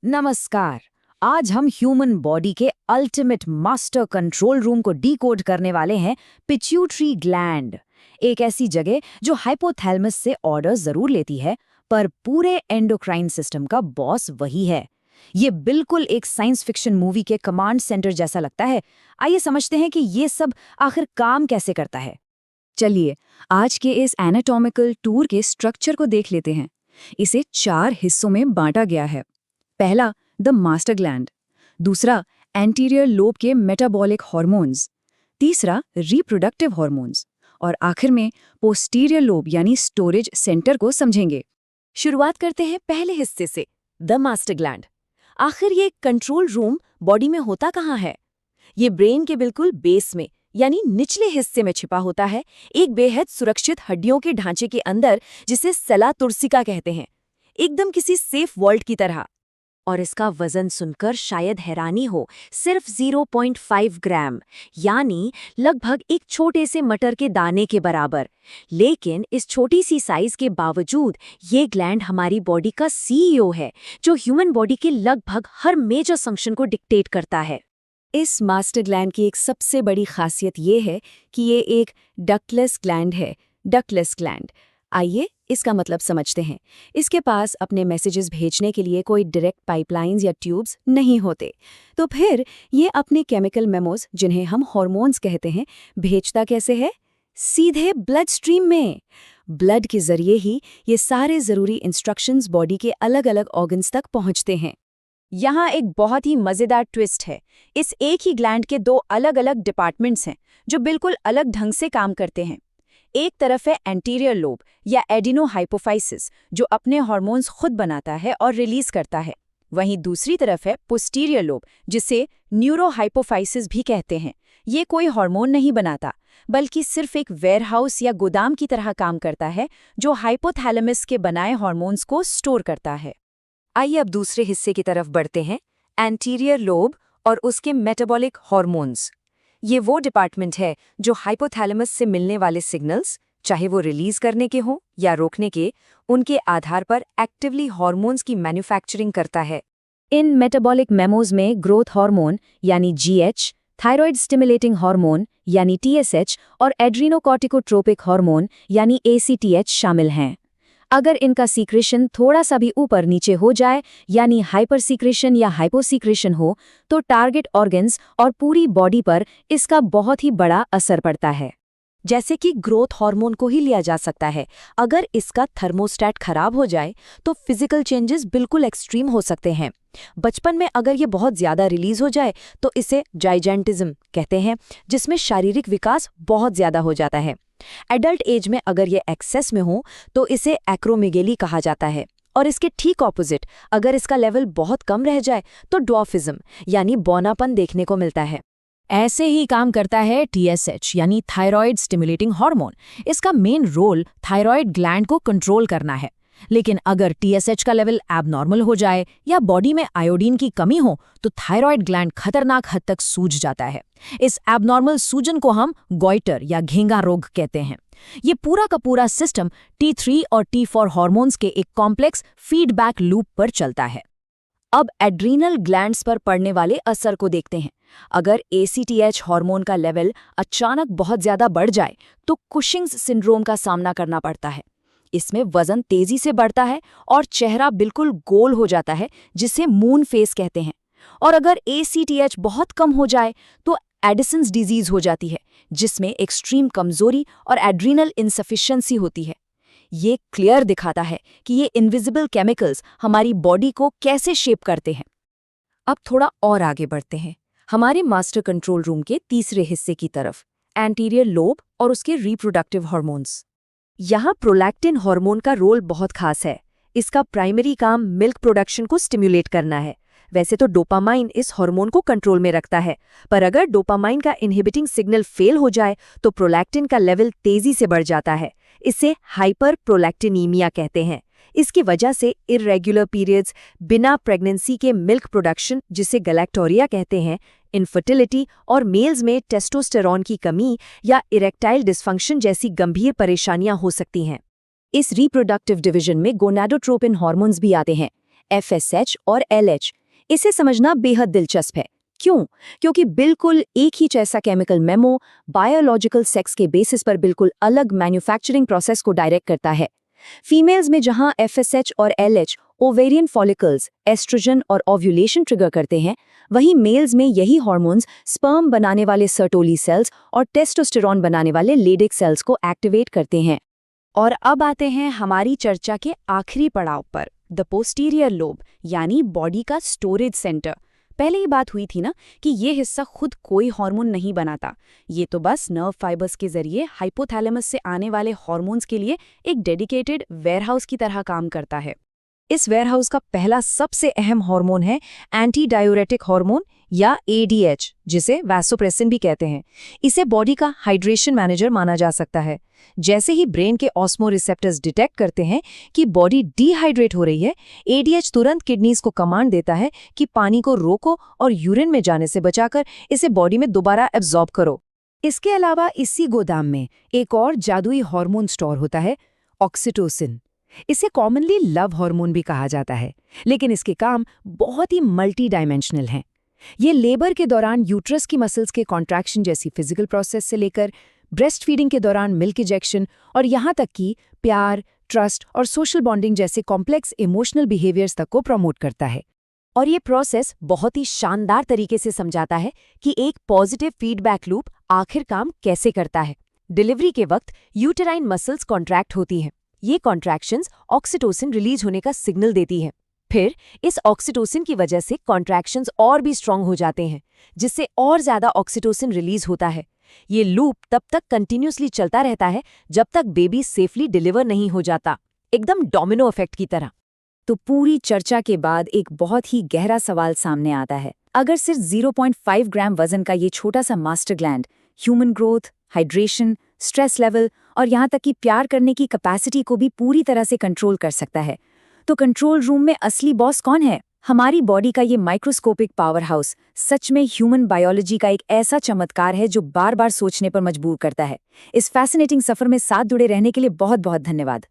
नमस्कार। आज हम ह्यूमन बॉडी के अल्टीमेट मास्टर कंट्रोल रूम को डीकोड करने वाले हैं, पिट्यूटरी ग्लैंड। एक ऐसी जगह जो हाइपोथैलेमस से ऑर्डर जरूर लेती है, पर पूरे एंडोक्राइन सिस्टम का बॉस वही है। ये बिल्कुल एक साइंस फिक्शन मूवी के कमांड सेंटर जैसा लगता है। आइए समझते हैं कि ये सब आखिर काम कैसे करता है। चलिए आज के इस एनाटॉमिकल टूर के स्ट्रक्चर को देख लेते हैं। इसे 4 हिस्सों में बांटा गया है। पहला, द मास्टर ग्लैंड। दूसरा, एंटीरियर लोब के मेटाबॉलिक हार्मोन्स। तीसरा, रिप्रोडक्टिव हार्मोन्स। और आखिर में पोस्टीरियर लोब यानी स्टोरेज सेंटर को समझेंगे। शुरुआत करते हैं पहले हिस्से से, द मास्टर ग्लैंड। आखिर ये कंट्रोल रूम बॉडी में होता कहाँ है? ये ब्रेन के बिल्कुल बेस में यानी निचले हिस्से में छिपा होता है, एक बेहद सुरक्षित हड्डियों के ढांचे के अंदर, जिसे सला तुर्सिका कहते हैं, एकदम किसी सेफ वॉल्ट की तरह। और इसका वजन सुनकर शायद हैरानी हो, सिर्फ 0.5 ग्राम, यानी लगभग एक छोटे से मटर के दाने के बराबर। लेकिन इस छोटी सी साइज के बावजूद ये ग्लैंड हमारी बॉडी का सीईओ है, जो ह्यूमन बॉडी के लगभग हर मेजर फंक्शन को डिक्टेट करता है। इस मास्टर ग्लैंड की एक सबसे बड़ी खासियत ये है कि ये एक डक्टलेस ग्लैंड है। डक्टलेस ग्लैंड, आइए इसका मतलब समझते हैं। इसके पास अपने मैसेजेस भेजने के लिए कोई डायरेक्ट पाइपलाइंस या ट्यूब्स नहीं होते। तो फिर ये अपने केमिकल मेमोज, जिन्हें हम हार्मोन्स कहते हैं, भेजता कैसे है? सीधे ब्लड स्ट्रीम में। ब्लड के जरिए ही ये सारे जरूरी इंस्ट्रक्शंस बॉडी के अलग अलग ऑर्गन्स तक पहुंचते हैं। यहाँ एक बहुत ही मजेदार ट्विस्ट है। इस एक ही ग्लैंड के 2 अलग अलग डिपार्टमेंट्स हैं, जो बिल्कुल अलग ढंग से काम करते हैं। एक तरफ है एंटीरियर लोब या एडिनोहाइपोफाइसिस, जो अपने हार्मोन्स खुद बनाता है और रिलीज करता है। वहीं दूसरी तरफ है पोस्टीरियर लोब, जिसे न्यूरोहाइपोफाइसिस भी कहते हैं। ये कोई हार्मोन नहीं बनाता, बल्कि सिर्फ एक वेयरहाउस या गोदाम की तरह काम करता है, जो हाइपोथैलेमस के बनाए हार्मोन्स को स्टोर करता है। आइए अब दूसरे हिस्से की तरफ बढ़ते हैं, एंटीरियर लोब और उसके मेटाबॉलिक हार्मोन्स। ये वो डिपार्टमेंट है जो हाइपोथैलेमस से मिलने वाले सिग्नल्स, चाहे वो रिलीज करने के हों या रोकने के, उनके आधार पर एक्टिवली हार्मोन्स की मैन्युफैक्चरिंग करता है। इन मेटाबॉलिक मेमोज में ग्रोथ हार्मोन यानी GH, थायराइड स्टिमुलेटिंग हार्मोन यानी TSH और एड्रीनोकॉर्टिकोट्रोपिक हार्मोन यानी ACTH शामिल हैं। अगर इनका सीक्रेशन थोड़ा सा भी ऊपर नीचे हो जाए, यानी हाइपर सीक्रेशन या हाइपोसीक्रेशन हो, तो टारगेट ऑर्गन्स और पूरी बॉडी पर इसका बहुत ही बड़ा असर पड़ता है। जैसे कि ग्रोथ हार्मोन को ही लिया जा सकता है। अगर इसका थर्मोस्टैट खराब हो जाए तो फिजिकल चेंजेस बिल्कुल एक्सट्रीम हो सकते हैं। बचपन में अगर ये बहुत ज़्यादा रिलीज हो जाए तो इसे जाइजेंटिज्म कहते हैं, जिसमें शारीरिक विकास बहुत ज़्यादा हो जाता है। एडल्ट एज में अगर ये एक्सेस में हो तो इसे एक्रोमेगेली कहा जाता है। और इसके ठीक ऑपोजिट, अगर इसका लेवल बहुत कम रह जाए तो ड्वार्फिज्म यानी बौनापन देखने को मिलता है। ऐसे ही काम करता है TSH यानी थायराइड स्टिमुलेटिंग हार्मोन। इसका मेन रोल थायराइड ग्लैंड को कंट्रोल करना है। लेकिन अगर TSH का लेवल एबनॉर्मल हो जाए या बॉडी में आयोडीन की कमी हो तो थायराइड ग्लैंड खतरनाक हद तक सूज जाता है। इस एबनॉर्मल सूजन को हम गॉइटर या घेंगा रोग कहते हैं। ये पूरा का पूरा सिस्टम T3 और T4 हार्मोन्स के एक कॉम्प्लेक्स फीडबैक लूप पर चलता है। अब एड्रीनल ग्लैंड्स पर पड़ने वाले असर को देखते हैं। अगर ACTH हार्मोन का लेवल अचानक बहुत ज्यादा बढ़ जाए तो कुशिंग्स सिंड्रोम का सामना करना पड़ता है। इसमें वजन तेजी से बढ़ता है और चेहरा बिल्कुल गोल हो जाता है, जिसे मून फेस कहते हैं। और अगर ACTH बहुत कम हो जाए तो एडिसन्स डिजीज हो जाती है, जिसमें एक्सट्रीम कमजोरी और एड्रीनल इनसफिशिएंसी होती है। ये क्लियर दिखाता है कि ये इनविजिबल केमिकल्स हमारी बॉडी को कैसे शेप करते हैं। अब थोड़ा और आगे बढ़ते हैं, हमारे मास्टर कंट्रोल रूम के तीसरे हिस्से की तरफ, एंटीरियर लोब और उसके रिप्रोडक्टिव हार्मोन्स। यहाँ प्रोलैक्टिन हार्मोन का रोल बहुत खास है। इसका प्राइमरी काम मिल्क प्रोडक्शन को स्टिमुलेट करना है। वैसे तो डोपामाइन इस हार्मोन को कंट्रोल में रखता है, पर अगर डोपामाइन का इनहिबिटिंग सिग्नल फेल हो जाए तो प्रोलैक्टिन का लेवल तेजी से बढ़ जाता है। इसे हाइपर प्रोलैक्टिनीमिया कहते हैं। इसकी वजह से इर्रेगुलर पीरियड्स, बिना प्रेगनेंसी के मिल्क प्रोडक्शन, जिसे गैलेक्टोरिया कहते हैं, इनफर्टिलिटी और मेल्स में टेस्टोस्टेरॉन की कमी या इरेक्टाइल डिस्फंक्शन जैसी गंभीर परेशानियां हो सकती हैं। इस रिप्रोडक्टिव डिवीजन में गोनाडोट्रोपिन हार्मोन्स भी आते हैं। FSH और LH। इसे समझना बेहद दिलचस्प है। क्यों? क्योंकि बिल्कुल एक ही जैसा केमिकल मेमो बायोलॉजिकल सेक्स के बेसिस पर बिल्कुल अलग मैन्युफैक्चरिंग प्रोसेस को डायरेक्ट करता है। फीमेल्स में जहां FSH और LH ओवेरियन फॉलिकल्स, एस्ट्रोजन और ओव्यूलेशन ट्रिगर करते हैं, वहीं मेल्स में यही हार्मोन्स स्पर्म बनाने वाले सर्टोली सेल्स और टेस्टोस्टेरॉन बनाने वाले लेडिक सेल्स को एक्टिवेट करते हैं। और अब आते हैं हमारी चर्चा के आखिरी पड़ाव पर, द पोस्टीरियर लोब, यानी बॉडी का स्टोरेज सेंटर। पहले ही बात हुई थी ना कि ये हिस्सा खुद कोई हार्मोन नहीं बनाता, ये तो बस नर्व फाइबर्स के जरिए हाइपोथैलेमस से आने वाले हार्मोन्स के लिए एक डेडिकेटेड वेयरहाउस की तरह काम करता है। इस वेयरहाउस का पहला सबसे अहम हार्मोन है एंटी डायूरेटिक हार्मोन या ADH, जिसे वैसोप्रेसिन भी कहते हैं। इसे बॉडी का हाइड्रेशन मैनेजर माना जा सकता है। जैसे ही ब्रेन के ऑस्मो रिसेप्टर्स डिटेक्ट करते हैं कि बॉडी डिहाइड्रेट हो रही है, ADH तुरंत किडनीज को कमांड देता है कि पानी को रोको और यूरिन में जाने से बचाकर इसे बॉडी में दोबारा एब्जॉर्ब करो। इसके अलावा इसी गोदाम में एक और जादुई हार्मोन स्टोर होता है, ऑक्सीटोसिन। इसे कॉमनली लव हार्मोन भी कहा जाता है, लेकिन इसके काम बहुत ही मल्टी डायमेंशनल हैं। ये लेबर के दौरान यूट्रस की मसल्स के कॉन्ट्रैक्शन जैसी फिजिकल प्रोसेस से लेकर ब्रेस्ट फीडिंग के दौरान मिल्क इंजेक्शन और यहाँ तक कि प्यार, ट्रस्ट और सोशल बॉन्डिंग जैसे कॉम्प्लेक्स इमोशनल बिहेवियर्स तक को प्रमोट करता है। और ये प्रोसेस बहुत ही शानदार तरीके से समझाता है कि एक पॉजिटिव फीडबैक लूप आखिर काम कैसे करता है। डिलीवरी के वक्त यूटेराइन मसल्स कॉन्ट्रैक्ट होती हैं। ये कॉन्ट्रैक्शंस ऑक्सीटोसिन रिलीज होने का सिग्नल देती हैं। फिर इस ऑक्सीटोसिन की वजह से कॉन्ट्रैक्शंस और भी स्ट्रांग हो जाते हैं, जिससे और ज्यादा ऑक्सीटोसिन रिलीज होता है। ये लूप तब तक कंटिन्यूसली चलता रहता है जब तक बेबी सेफली डिलीवर नहीं हो जाता, एकदम डोमिनो इफेक्ट की तरह। तो पूरी चर्चा के बाद एक बहुत ही गहरा सवाल सामने आता है। अगर सिर्फ 0.5 ग्राम वजन का ये छोटा सा master gland human growth, hydration, stress level और यहाँ तक कि प्यार करने की कैपेसिटी को भी पूरी तरह से कंट्रोल कर सकता है, तो कंट्रोल रूम में असली बॉस कौन है? हमारी बॉडी का ये माइक्रोस्कोपिक पावर हाउस सच में ह्यूमन बायोलॉजी का एक ऐसा चमत्कार है जो बार बार सोचने पर मजबूर करता है। इस फैसिनेटिंग सफर में साथ जुड़े रहने के लिए बहुत बहुत धन्यवाद।